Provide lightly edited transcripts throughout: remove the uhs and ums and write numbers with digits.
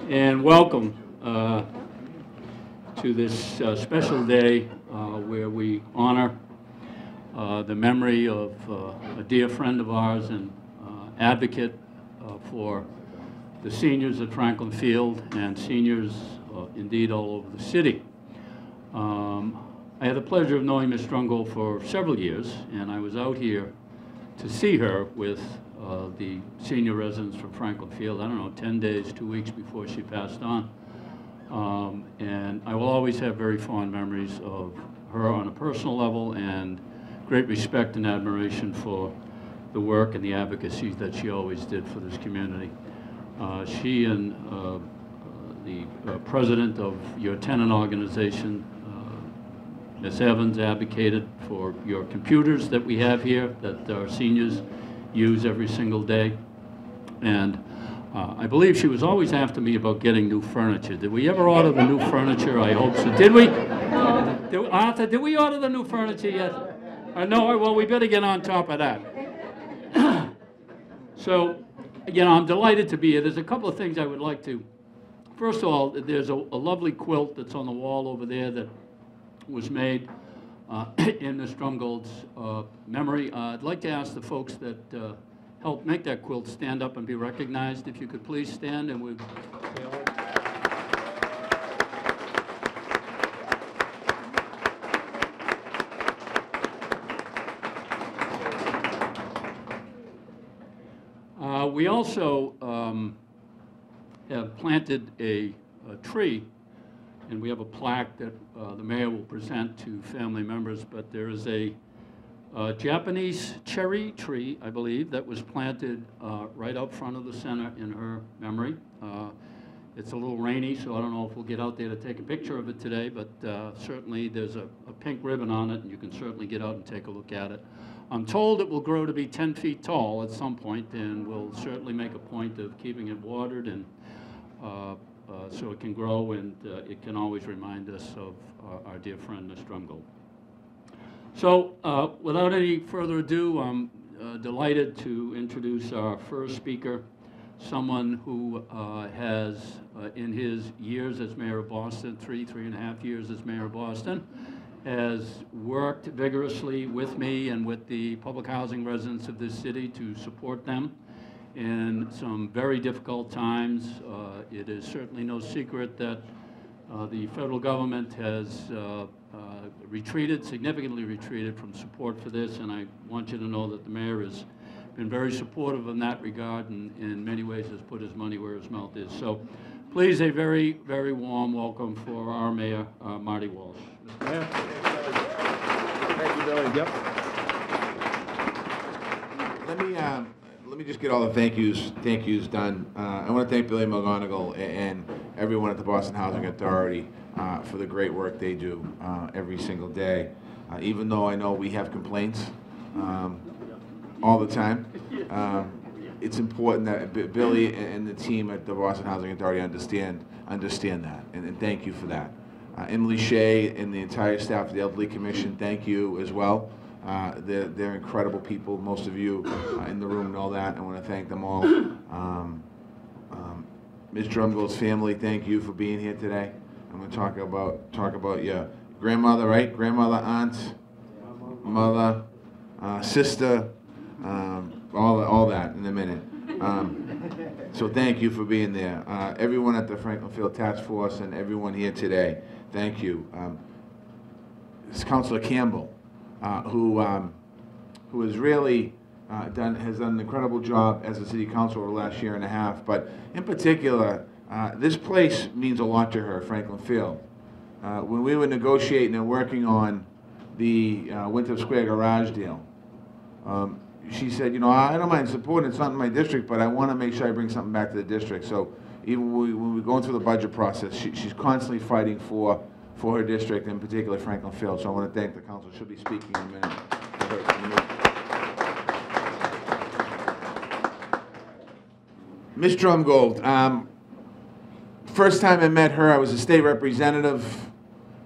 and welcome to this special day where we honor the memory of a dear friend of ours and advocate for the seniors at Franklin Field and seniors indeed all over the city. I had the pleasure of knowing Ms. Drumgold for several years, and I was out here to see her with the senior residents from Franklin Field, I don't know, 10 days, 2 weeks before she passed on. And I will always have very fond memories of her on a personal level and great respect and admiration for the work and the advocacy that she always did for this community. She and the president of your tenant organization, Ms. Evans, advocated for your computers that we have here that our seniors use every single day. And I believe she was always after me about getting new furniture. Did we ever order the new furniture? I hope so. Did we? Arthur, did we order the new furniture yet? No, well, we better get on top of that. So, you know, I'm delighted to be here. There's a couple of things I would like to. First of all, there's a lovely quilt that's on the wall over there that was made in Ms. Drumgold's memory. I'd like to ask the folks that helped make that quilt stand up and be recognized. If you could please stand, and we'll we also have planted a tree, and we have a plaque that the mayor will present to family members, but there is a Japanese cherry tree, I believe, that was planted right up front of the center in her memory. It's a little rainy, so I don't know if we'll get out there to take a picture of it today, but certainly there's a pink ribbon on it, and you can certainly get out and take a look at it. I'm told it will grow to be 10 feet tall at some point, and we'll certainly make a point of keeping it watered and so it can grow, and it can always remind us of our dear friend, Ms. Drumgold. So without any further ado, I'm delighted to introduce our first speaker, someone who has, in his years as mayor of Boston, three and a half years as mayor of Boston, has worked vigorously with me and with the public housing residents of this city to support them in some very difficult times. It is certainly no secret that the federal government has significantly retreated from support for this, and I want you to know that the mayor has been very supportive in that regard, and in many ways has put his money where his mouth is. So please, a very, very warm welcome for our mayor, Marty Walsh. Mr. Mayor. Thank you, Billy. Yep. Let me just get all the thank yous done. I want to thank Billy McGonagle and everyone at the Boston Housing Authority for the great work they do every single day. Even though I know we have complaints all the time, it's important that Billy and the team at the Boston Housing Authority understand that, and thank you for that. Emily Shea and the entire staff of the Elderly Commission, thank you as well. They're incredible people. Most of you in the room know that. I want to thank them all. Ms. Drumgold's family, thank you for being here today. I'm going to talk about your grandmother, right? Grandmother, aunt, mother, sister, all that in a minute. So thank you for being there. Everyone at the Franklin Field Task Force and everyone here today, thank you. It's Councilor Campbell, who has really done an incredible job as a city council over the last year and a half. But in particular, this place means a lot to her, Franklin Field. When we were negotiating and working on the Winthrop Square garage deal, she said, you know, I don't mind supporting, it's not in my district, but I want to make sure I bring something back to the district. So even when we're going through the budget process, she's constantly fighting for her district, in particular Franklin Field. So I want to thank the council. She'll be speaking in a minute. Ms. Drumgold, first time I met her, I was a state representative.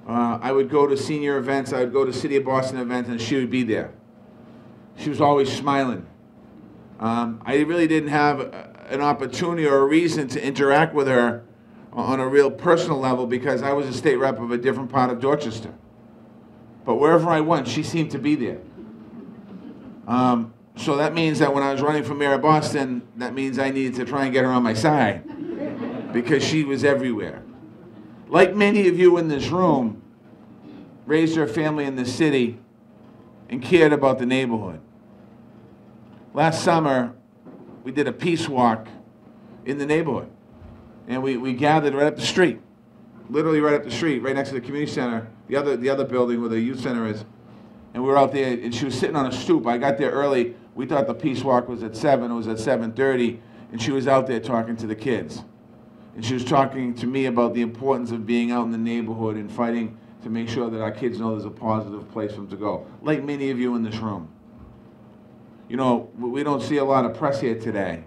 I would go to senior events, I would go to City of Boston events, and she would be there. She was always smiling. I really didn't have an opportunity or a reason to interact with her on a real personal level because I was a state rep of a different part of Dorchester. But wherever I went, she seemed to be there. So that means that when I was running for mayor of Boston, that means I needed to try and get her on my side because she was everywhere. Like many of you in this room, raised her family in the city and cared about the neighborhood. Last summer, we did a peace walk in the neighborhood. And we gathered right up the street, literally right up the street, right next to the community center, the other building where the youth center is. And we were out there, and she was sitting on a stoop. I got there early. We thought the peace walk was at 7. It was at 7:30, and she was out there talking to the kids. And she was talking to me about the importance of being out in the neighborhood and fighting to make sure that our kids know there's a positive place for them to go, like many of you in this room. You know, we don't see a lot of press here today.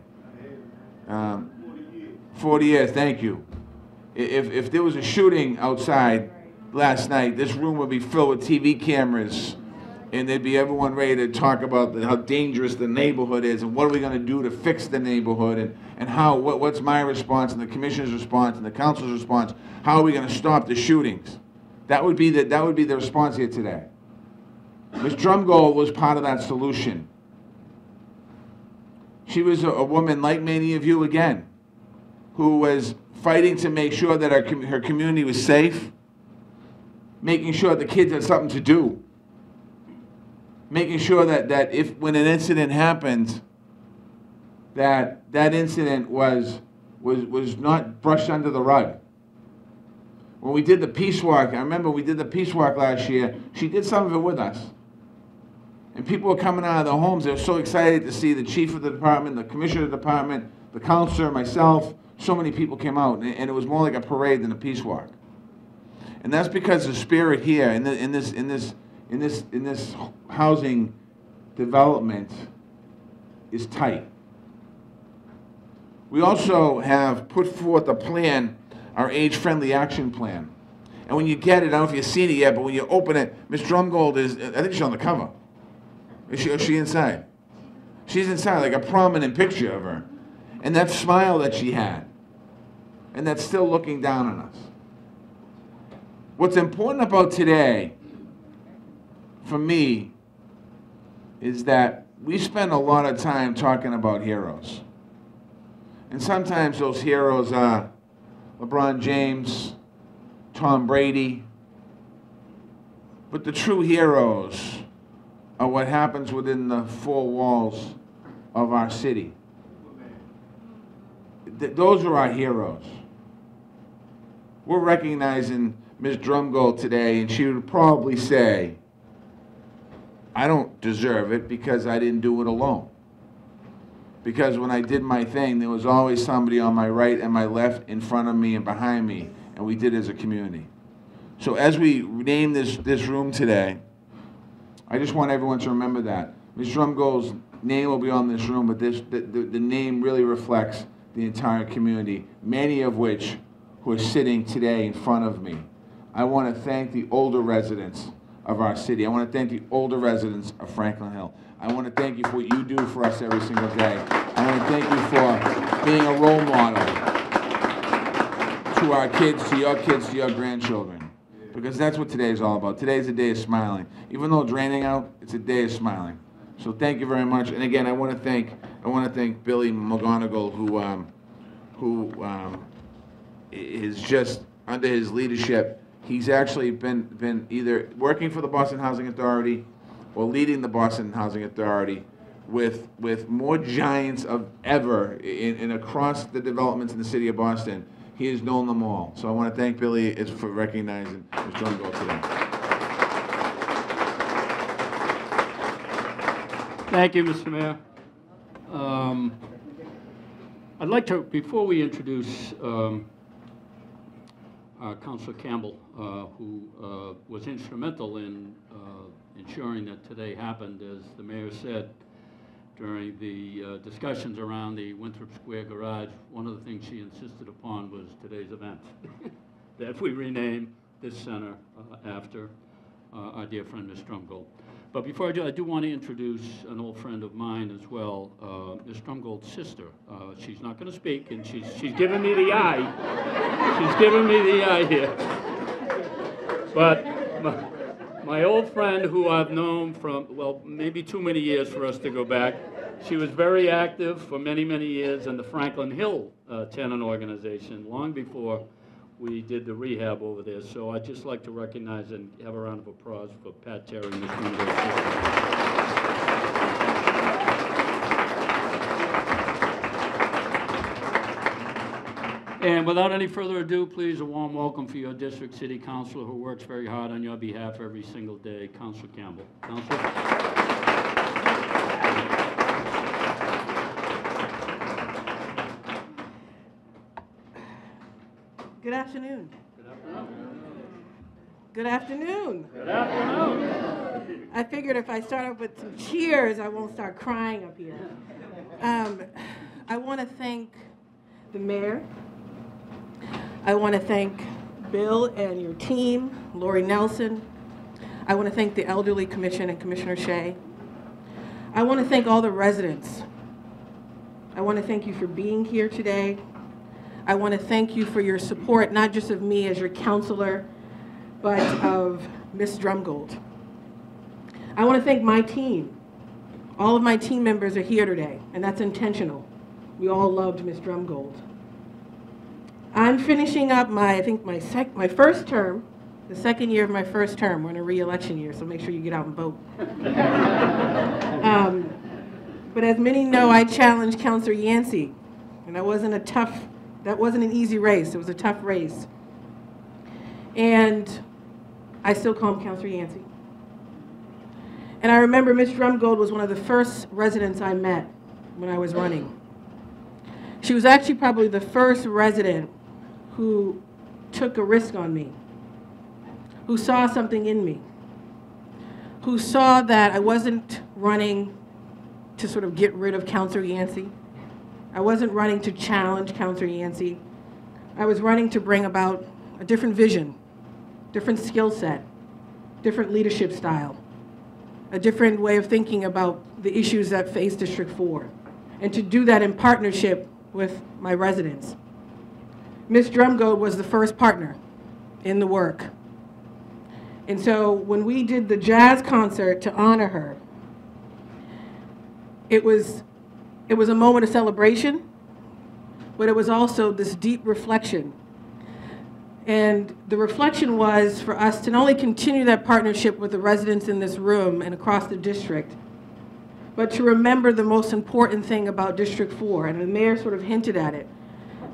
40 years, thank you. If there was a shooting outside last night, this room would be filled with TV cameras, and there'd be everyone ready to talk about how dangerous the neighborhood is, and what are we going to do to fix the neighborhood, and what's my response, and the commissioner's response, and the council's response. How are we going to stop the shootings? That would be the response here today. Ms. Drumgold was part of that solution. She was a woman like many of you again, who was fighting to make sure that her community was safe, making sure the kids had something to do, making sure that if when an incident happened, that incident was not brushed under the rug. When we did the peace walk, I remember we did the peace walk last year, she did some of it with us. And people were coming out of their homes, they were so excited to see the chief of the department, the commissioner of the department, the counselor, myself. So many people came out, and it was more like a parade than a peace walk. And that's because the spirit here in this housing development is tight. We also have put forth a plan, our age-friendly action plan. And when you get it, I don't know if you've seen it yet, but when you open it, Ms. Drumgold is, I think she's on the cover. Is she inside? She's inside, like a prominent picture of her. And that smile that she had, and that's still looking down on us. What's important about today, for me, is that we spend a lot of time talking about heroes. And sometimes those heroes are LeBron James, Tom Brady, but the true heroes are what happens within the four walls of our city. Those are our heroes. We're recognizing Ms. Drumgold today, and she would probably say, I don't deserve it because I didn't do it alone. Because when I did my thing, there was always somebody on my right and my left, in front of me and behind me, and we did it as a community. So as we name this room today, I just want everyone to remember that. Ms. Drumgold's name will be on this room, but the name really reflects the entire community, many of which who are sitting today in front of me. I want to thank the older residents of our city. I want to thank the older residents of Franklin Hill. I want to thank you for what you do for us every single day. I want to thank you for being a role model to our kids, to your grandchildren. Because that's what today is all about. Today is a day of smiling. Even though it's raining out, it's a day of smiling. So thank you very much. And again, I want to thank Billy McGonagle, who is just under his leadership. He's actually been either working for the Boston Housing Authority or leading the Boston Housing Authority with more giants of ever in across the developments in the city of Boston. He has known them all. So I want to thank Billy for recognizing Ms. Drumgold today. Thank you, Mr. Mayor. I'd like to, before we introduce Councilor Campbell, who was instrumental in ensuring that today happened, as the mayor said, during the discussions around the Winthrop Square garage. One of the things she insisted upon was today's event, that we rename this center after our dear friend, Ms. Drumgold. But before I do want to introduce an old friend of mine as well, Ms. Drumgold's sister. She's not going to speak, and she's giving me the eye. She's giving me the eye here. But my old friend, who I've known from, well, maybe too many years for us to go back, she was very active for many, many years in the Franklin Hill tenant organization, long before we did the rehab over there. So I'd just like to recognize and have a round of applause for Pat Terry and Ms. Drumgold. And without any further ado, please, a warm welcome for your district city councilor who works very hard on your behalf every single day, Councilor Campbell. Councilor? Good afternoon. Good afternoon. Good afternoon. Good afternoon. I figured if I start off with some cheers, I won't start crying up here. I want to thank the mayor. I want to thank Bill and your team, Lori Nelson. I want to thank the Elderly Commission and Commissioner Shea. I want to thank all the residents. I want to thank you for being here today. I want to thank you for your support, not just of me as your counselor, but of Ms. Drumgold. I want to thank my team. All of my team members are here today, and that's intentional. We all loved Ms. Drumgold. I'm finishing up my first term, the second year of my first term. We're in a re-election year, so make sure you get out and vote. But as many know, I challenged Councilor Yancey, and that wasn't an easy race. It was a tough race. And I still call him Councilor Yancey. And I remember Ms. Drumgold was one of the first residents I met when I was running. She was actually probably the first resident who took a risk on me, who saw something in me, who saw that I wasn't running to sort of get rid of Councilor Yancey. I wasn't running to challenge Councilor Yancey. I was running to bring about a different vision, different skill set, different leadership style, a different way of thinking about the issues that face District 4, and to do that in partnership with my residents. Ms. Drumgold was the first partner in the work. And so when we did the jazz concert to honor her, it was a moment of celebration, but it was also this deep reflection. And the reflection was for us to not only continue that partnership with the residents in this room and across the district, but to remember the most important thing about District 4, and the mayor sort of hinted at it,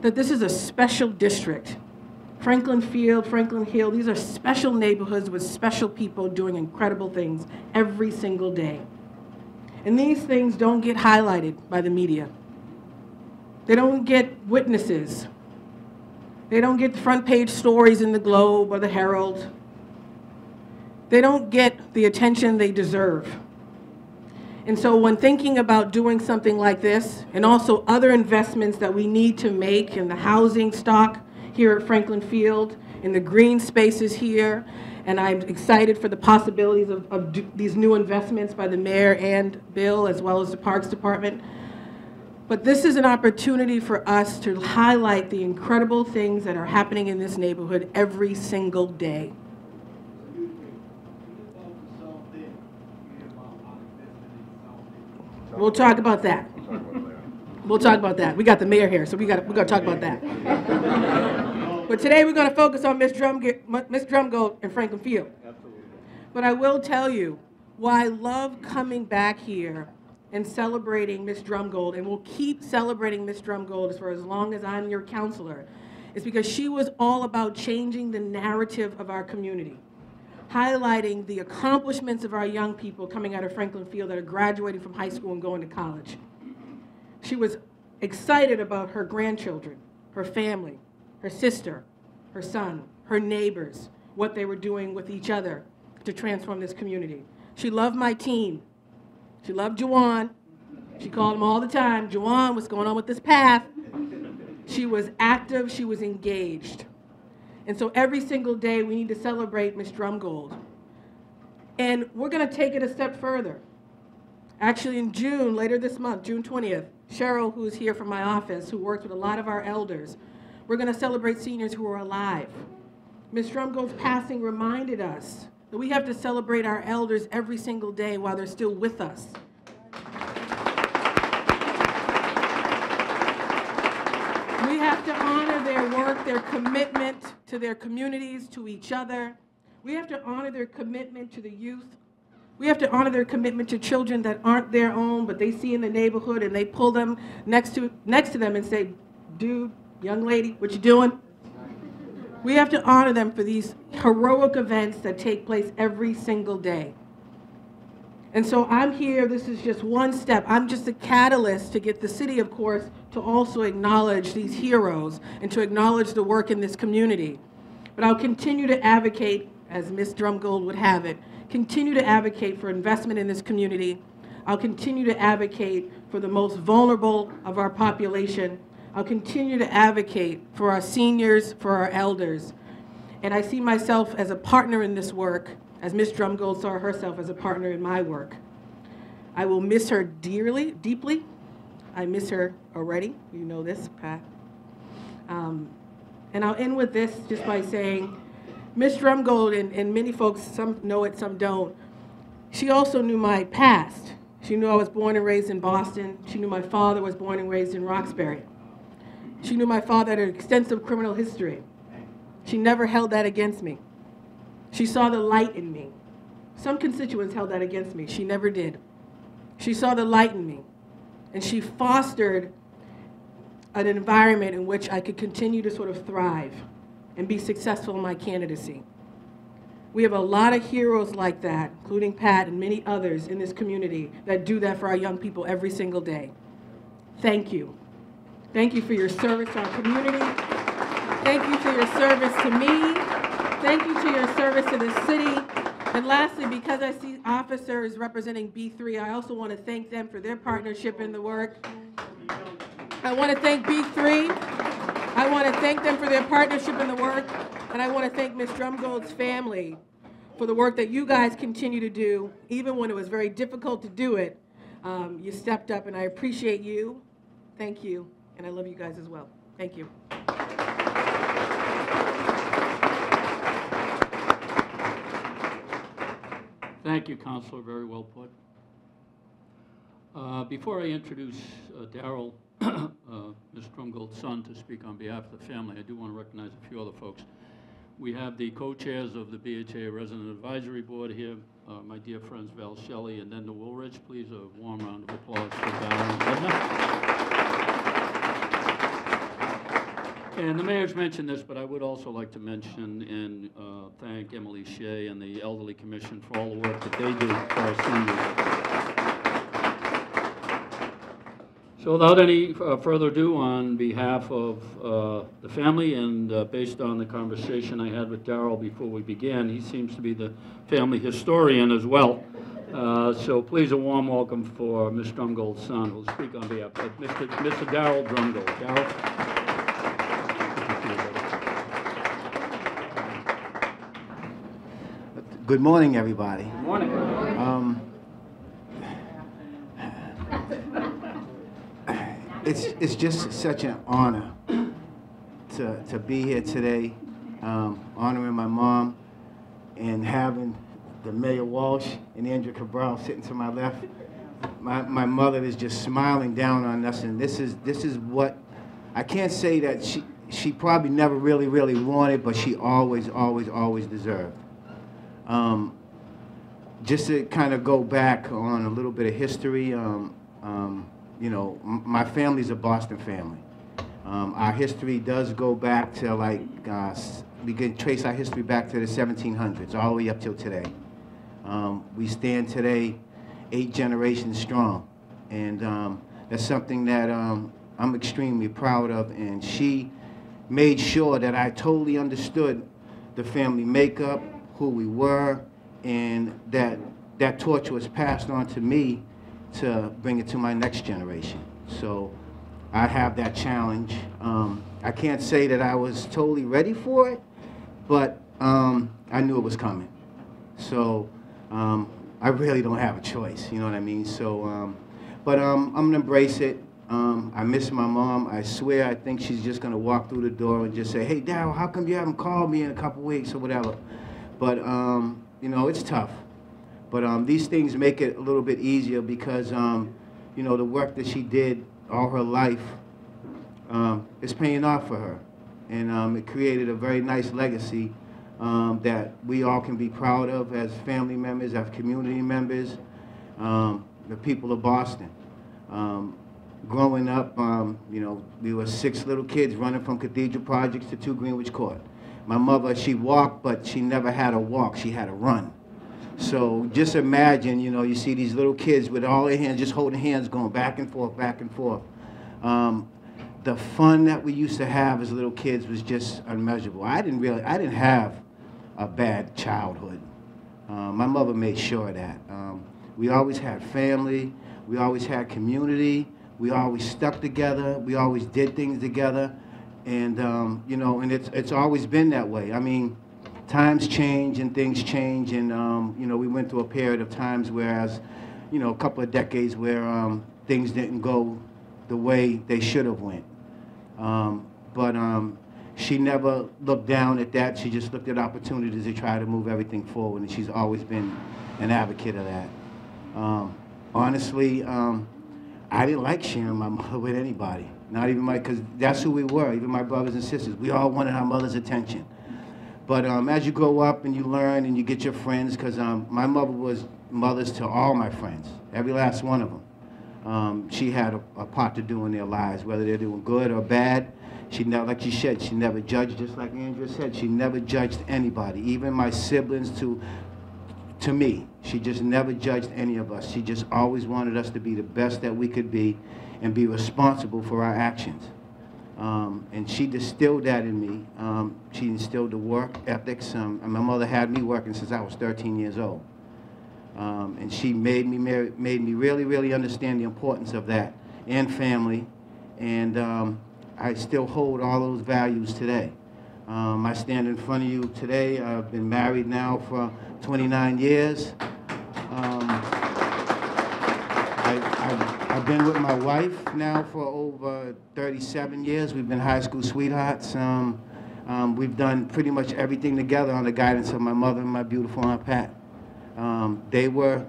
that this is a special district. Franklin Field, Franklin Hill, these are special neighborhoods with special people doing incredible things every single day. And these things don't get highlighted by the media. They don't get witnesses. They don't get front page stories in the Globe or the Herald. They don't get the attention they deserve. And so when thinking about doing something like this, and also other investments that we need to make in the housing stock here at Franklin Field, in the green spaces here, and I'm excited for the possibilities of these new investments by the mayor and Bill, as well as the Parks Department. But this is an opportunity for us to highlight the incredible things that are happening in this neighborhood every single day. We'll talk about that. We'll talk about that. We got the mayor here, so we got to talk about that. But today we're going to focus on Ms. Drumgold and Franklin Field. Absolutely. But I will tell you why I love coming back here and celebrating Ms. Drumgold, and we'll keep celebrating Ms. Drumgold for as long as I'm your counselor, is because she was all about changing the narrative of our community, highlighting the accomplishments of our young people coming out of Franklin Field that are graduating from high school and going to college. She was excited about her grandchildren, her family, her sister, her son, her neighbors, what they were doing with each other to transform this community. She loved my team. She loved Juwan. She called him all the time. Juwan, what's going on with this path? She was active, she was engaged. And so every single day we need to celebrate Ms. Drumgold. And we're going to take it a step further. Actually in June, later this month, June 20th, Cheryl, who's here from my office, who works with a lot of our elders, We're going to celebrate seniors who are alive. Ms. Drumgold's passing reminded us that we have to celebrate our elders every single day while they're still with us. We have to honor their work, their commitment to their communities, to each other. We have to honor their commitment to the youth. We have to honor their commitment to children that aren't their own, but they see in the neighborhood and they pull them next to them and say, dude, young lady, what you doing? We have to honor them for these heroic events that take place every single day. And so I'm here, this is just one step. I'm just a catalyst to get the city, of course, to also acknowledge these heroes and to acknowledge the work in this community. But I'll continue to advocate, as Ms. Drumgold would have it, continue to advocate for investment in this community. I'll continue to advocate for the most vulnerable of our population. I'll continue to advocate for our seniors, for our elders. And I see myself as a partner in this work, as Ms. Drumgold saw herself as a partner in my work. I will miss her deeply. I miss her already. You know this, Pat. And I'll end with this just by saying, Ms. Drumgold, and many folks, some know it, some don't, she also knew my past. She knew I was born and raised in Boston. She knew my father was born and raised in Roxbury. She knew my father had an extensive criminal history. She never held that against me. She saw the light in me. Some constituents held that against me. She never did. She saw the light in me, and she fostered an environment in which I could continue to sort of thrive and be successful in my candidacy. We have a lot of heroes like that, including Pat and many others in this community that do that for our young people every single day. Thank you. Thank you for your service to our community. Thank you for your service to me. Thank you to your service to the city. And lastly, because I see officers representing B3, I also want to thank them for their partnership in the work. I want to thank B3. I want to thank them for their partnership in the work. And I want to thank Ms. Drumgold's family for the work that you guys continue to do, even when it was very difficult to do it. You stepped up, and I appreciate you. Thank you. And I love you guys as well. Thank you. Thank you, Counselor. Very well put. Before I introduce Darrell, Ms. Drumgold's son, to speak on behalf of the family, I do want to recognize a few other folks. We have the co-chairs of the BHA Resident Advisory Board here, my dear friends Val Shelley and Nenda Woolridge. Please, a warm round of applause for Val and Edna. And the mayor's mentioned this, but I would also like to mention and thank Emily Shea and the Elderly Commission for all the work that they do for our seniors. So without any further ado, on behalf of the family and based on the conversation I had with Darrell before we began, he seems to be the family historian as well. So please, a warm welcome for Ms. Drumgold's son, who will speak on behalf of Mr. Darrell Drumgold. Darrell? Good morning, everybody. Good morning. It's just such an honor to be here today, honoring my mom and having the Mayor Walsh and Andrew Cabral sitting to my left. My mother is just smiling down on us, and this is what I can't say that she probably never really wanted, but she always deserved. Just to kind of go back on a little bit of history, you know, my family's a Boston family. Our history does go back to we can trace our history back to the 1700s, all the way up till today. We stand today 8 generations strong, and that's something that I'm extremely proud of, and she made sure that I totally understood the family makeup, who we were, and that torch was passed on to me to bring it to my next generation. So I have that challenge. I can't say that I was totally ready for it, but I knew it was coming. So I really don't have a choice, you know what I mean? So, but I'm gonna embrace it. I miss my mom. I swear I think she's just going to walk through the door and just say, hey, Darryl, how come you haven't called me in a couple weeks or whatever? But, you know, it's tough. But these things make it a little bit easier because, you know, the work that she did all her life is paying off for her. And it created a very nice legacy that we all can be proud of as family members, as community members, the people of Boston. Growing up, you know, we were 6 little kids running from Cathedral Projects to 2 Greenwich Court. My mother, she walked, but she never had a walk. She had a run. So just imagine, you know, you see these little kids with all their hands, just holding hands, going back and forth, back and forth. The fun that we used to have as little kids was just unmeasurable. I didn't have a bad childhood. My mother made sure of that. We always had family. We always had community. We always stuck together. We always did things together. And, you know, and it's always been that way. I mean, times change and things change. And, you know, we went through a period of times whereas, you know, a couple of decades where things didn't go the way they should have went. But she never looked down at that. She just looked at opportunities to try to move everything forward. And she's always been an advocate of that. Honestly, I didn't like sharing my mother with anybody. Not even because that's who we were, even my brothers and sisters. We all wanted our mother's attention. But as you grow up and you learn and you get your friends, because my mother was mothers to all my friends, every last one of them. She had a part to do in their lives, whether they're doing good or bad. She never, like she said, she never judged, just like Andrea said, she never judged anybody, even my siblings to me. She just never judged any of us. She just always wanted us to be the best that we could be and be responsible for our actions. And she distilled that in me. She instilled the work ethics. And my mother had me working since I was 13 years old. And she made me really, really understand the importance of that and family. And I still hold all those values today. I stand in front of you today. I've been married now for 29 years. I've been with my wife now for over 37 years. We've been high school sweethearts. We've done pretty much everything together under the guidance of my mother and my beautiful Aunt Pat. They were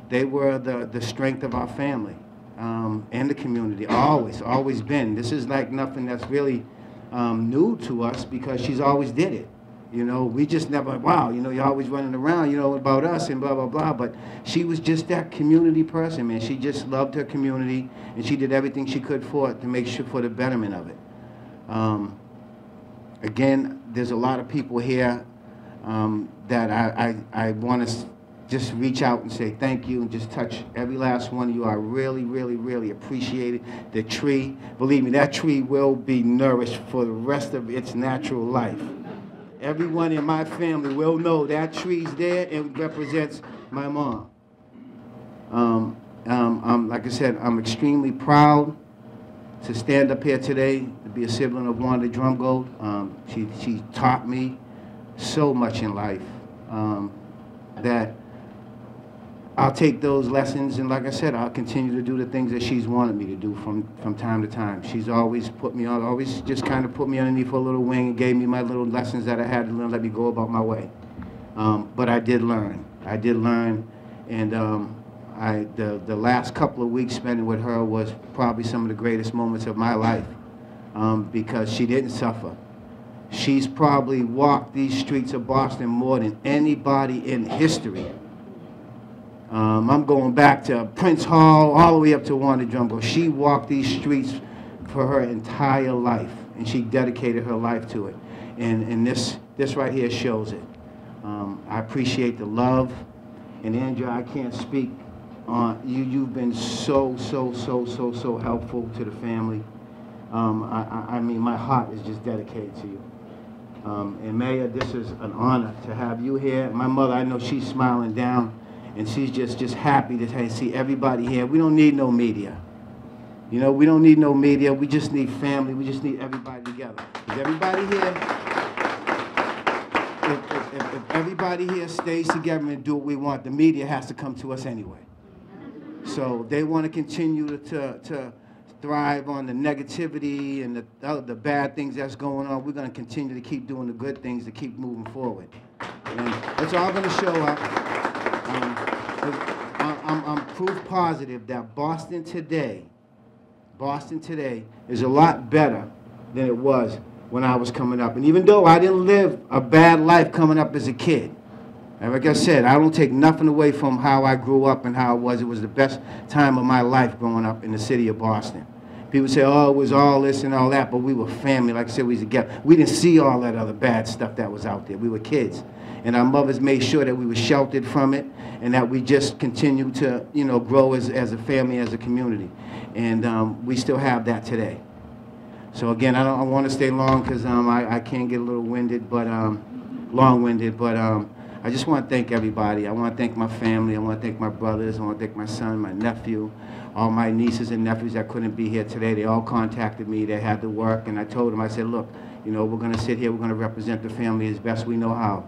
the strength of our family and the community, always been. This is like nothing that's really new to us because she's always did it. You know, we just never, wow, you know, you're always running around, you know, about us and blah, blah, blah. But she was just that community person, man. She just loved her community, and she did everything she could for it to make sure for the betterment of it. Again, there's a lot of people here that I want to just reach out and say thank you and just touch every last one of you. I really, really, really appreciate it. The tree, believe me, that tree will be nourished for the rest of its natural life. Everyone in my family will know that tree's there and represents my mom. Like I said, I'm extremely proud to stand up here today, to be a sibling of Juanda Drumgold. She taught me so much in life that I'll take those lessons, and like I said, I'll continue to do the things that she's wanted me to do from time to time. She's always put me on, always just kind of put me underneath her little wing and gave me my little lessons that I had to learn, let me go about my way. But I did learn. And the last couple of weeks spending with her was probably some of the greatest moments of my life because she didn't suffer. She's probably walked these streets of Boston more than anybody in history. I'm going back to Prince Hall, all the way up to Juanda Drumgold. She walked these streets for her entire life, and she dedicated her life to it. And this right here shows it. I appreciate the love. And Andrea, I can't speak on you. You've been so helpful to the family. I mean, my heart is just dedicated to you. And Mayor, this is an honor to have you here. My mother, I know she's smiling down. And she's just happy to see everybody here. We don't need no media. You know, we don't need no media. We just need family. We just need everybody together. If everybody here, if everybody here stays together and do what we want, the media has to come to us anyway. So they want to continue to thrive on the negativity and the bad things that's going on. We're going to continue to keep doing the good things to keep moving forward. And it's all going to show up. I'm proof positive that Boston today is a lot better than it was when I was coming up. And even though I didn't live a bad life coming up as a kid, and like I said, I don't take nothing away from how I grew up and how it was. It was the best time of my life growing up in the city of Boston. People say, oh, it was all this and all that, but we were family. Like I said, we was together. We didn't see all that other bad stuff that was out there. We were kids. And our mothers made sure that we were sheltered from it and that we just continued to, you know, grow as a family, as a community. And we still have that today. So again, I want to stay long because I can get a little winded, but long-winded, but I just want to thank everybody. I want to thank my family. I want to thank my brothers. I want to thank my son, my nephew, all my nieces and nephews that couldn't be here today. They all contacted me. They had to work, and I told them, I said, look, you know, we're going to sit here. We're going to represent the family as best we know how.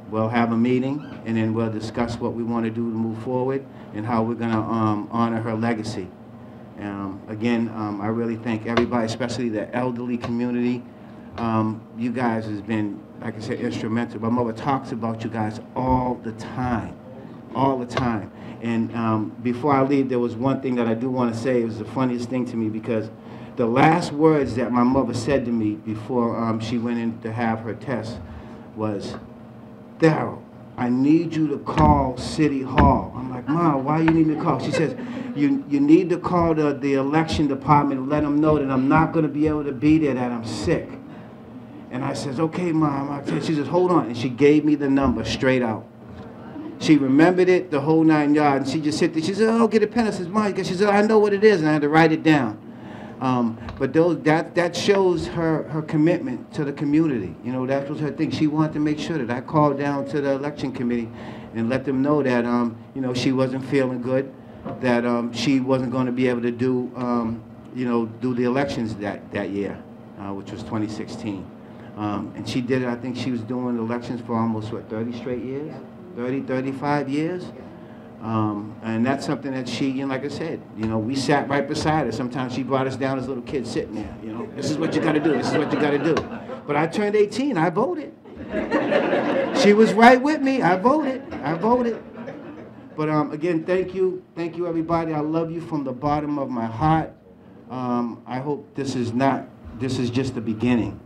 We'll have a meeting, and then we'll discuss what we want to do to move forward and how we're going to honor her legacy. Again, I really thank everybody, especially the elderly community. You guys has been, like I said, instrumental. My mother talks about you guys all the time, all the time. And before I leave, there was one thing that I do want to say. It was the funniest thing to me because the last words that my mother said to me before she went in to have her test was, Daryl, I need you to call City Hall. I'm like, Mom, why you need me to call? She says, you need to call the election department and let them know that I'm not going to be able to be there, that I'm sick. And I says, okay, Mom. She says, hold on. And she gave me the number straight out. She remembered it, the whole 9 yards. And she just sit there. She said, oh, get a pen. I says, Mom, she said, I know what it is. And I had to write it down. But that shows her commitment to the community. You know, that was her thing. She wanted to make sure that I called down to the election committee and let them know that, you know, she wasn't feeling good, that she wasn't going to be able to do, you know, do the elections that year, which was 2016. And she did it. I think she was doing elections for almost, what, 30 straight years? 30, 35 years? And that's something that she, you know, like I said, you know, we sat right beside her. Sometimes she brought us down as little kids sitting there, you know. This is what you got to do. This is what you got to do. But I turned 18. I voted. She was right with me. I voted. I voted. But again, thank you. Thank you, everybody. I love you from the bottom of my heart. I hope this is just the beginning.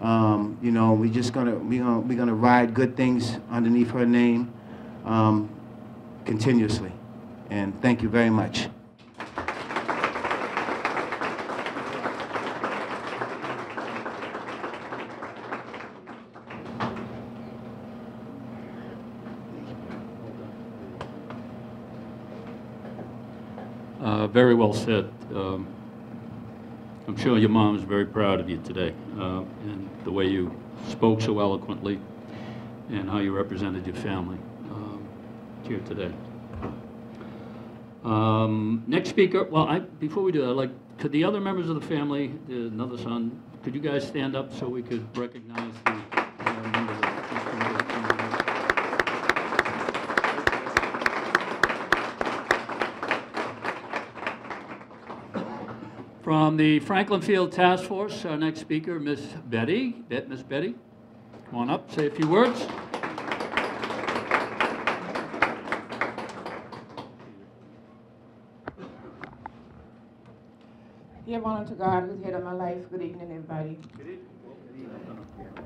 You know, we're gonna ride good things underneath her name continuously. And thank you very much. Very well said. I'm sure your mom is very proud of you today, and the way you spoke so eloquently and how you represented your family here today. Next speaker, well, before we do, could the other members of the family, another son, could you guys stand up so we could recognize the members of the family? From the Franklin Field Task Force, our next speaker, Miss Betty. Miss Betty, come on up, say a few words. Give honor to God, who's head of my life. Good evening, everybody.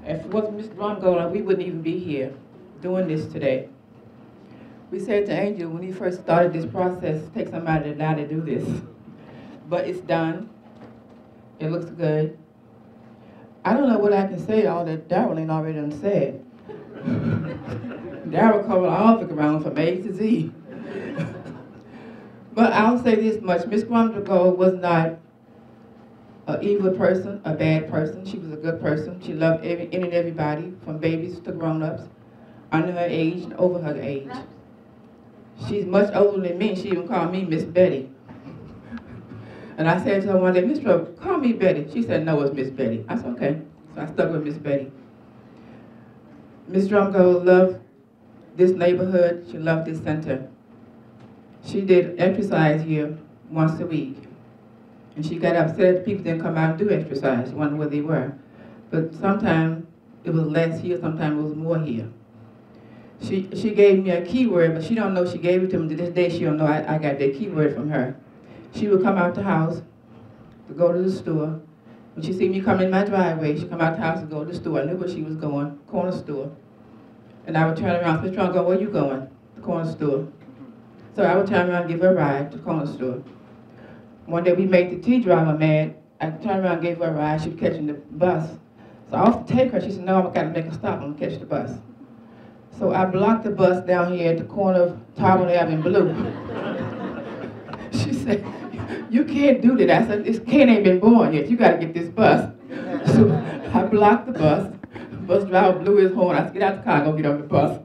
If it wasn't Mr. Drumgold, we wouldn't even be here doing this today. We said to Angel when he first started this process, take somebody to die to do this. But it's done. It looks good. I don't know what I can say, all that Daryl ain't already done said. Daryl covered all the ground from A to Z. But I'll say this much, Miss Drumgold was not an evil person, a bad person. She was a good person. She loved any and everybody, from babies to grown-ups, under her age and over her age. She's much older than me. She even called me Miss Betty. And I said to her one day, Miss Drumgold, call me Betty. She said, no, it's Miss Betty. I said, okay. So I stuck with Miss Betty. Miss Drumgold loved this neighborhood. She loved this center. She did exercise here once a week. And she got upset that people didn't come out and do exercise. She wondered where they were. But sometimes it was less here, sometimes it was more here. She gave me a keyword, but she don't know she gave it to me. To this day, she don't know I got that keyword from her. She would come out the house to go to the store. When she see me come in my driveway, she come out the house to go to the store. I knew where she was going, corner store. And I would turn around, Miss Drumgold, where you going? The corner store. So I would turn around and give her a ride to the corner store. One day we made the tea driver mad. I turned around and gave her a ride. She was catching the bus. So I offered to take her. She said, no, I've got to make a stop. I'm going to catch the bus. So I blocked the bus down here at the corner of Tarbell Avenue Blue. She said, you can't do that. I said, this kid ain't been born yet. You got to get this bus. So I blocked the bus. The bus driver blew his horn. I said, get out the car and go get on the bus.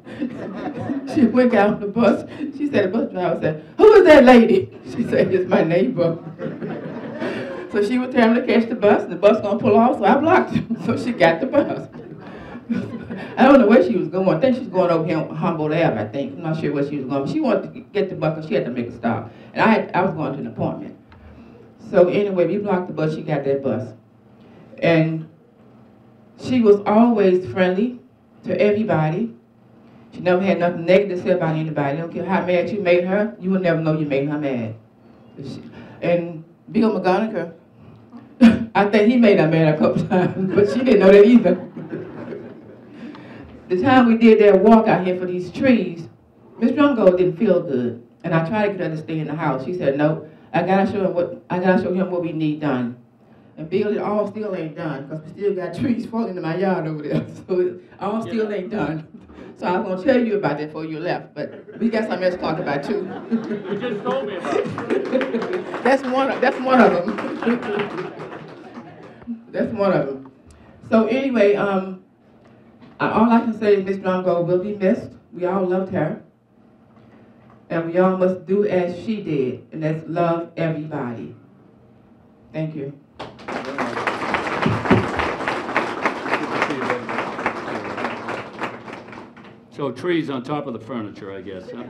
She went out on the bus. She said, the bus driver said, who is that lady? She said, it's my neighbor. So she was telling me to catch the bus, and the bus going to pull off, so I blocked her. So she got the bus. I don't know where she was going. I think she's going over here on Humboldt Ave, I think. I'm not sure where she was going. But she wanted to get the bus because she had to make a stop. And I was going to an appointment. So anyway, we blocked the bus. She got that bus. And she was always friendly to everybody. She never had nothing negative to say about anybody. I don't care how mad you made her, you would never know you made her mad. And Bill McGonagle, I think he made her mad a couple times, but she didn't know that either. The time we did that walk out here for these trees, Miss Drumgold didn't feel good, and I tried to get her to stay in the house. She said, "No, I gotta show him what we need done." And Bill, it all still ain't done, because we still got trees falling in my yard over there, so it all still ain't done. So I was gonna tell you about that before you left, but we got something else to talk about too. You just told me about it. That's one of them. That's one of them. So anyway, all I can say is Miss Drumgold will be missed. We all loved her. And we all must do as she did, and that's love everybody. Thank you. So trees on top of the furniture, I guess, huh?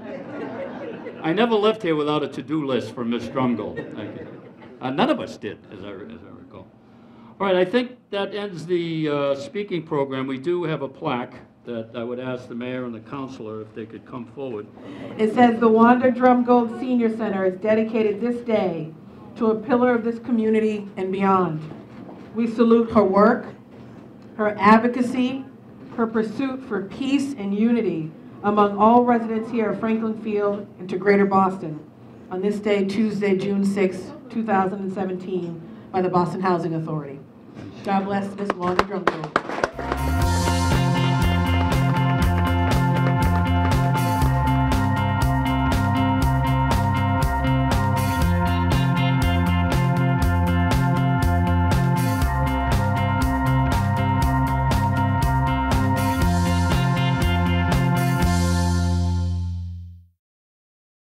I never left here without a to-do list for Miss Drumgold. None of us did, as I recall. All right, I think that ends the speaking program. We do have a plaque that I would ask the mayor and the councilor if they could come forward. It says the Juanda Drumgold Senior Center is dedicated this day to a pillar of this community and beyond. We salute her work, her advocacy, her pursuit for peace and unity among all residents here of Franklin Field and to Greater Boston on this day, Tuesday, June 6, 2017, by the Boston Housing Authority. God bless Ms. Juanda Drumgold.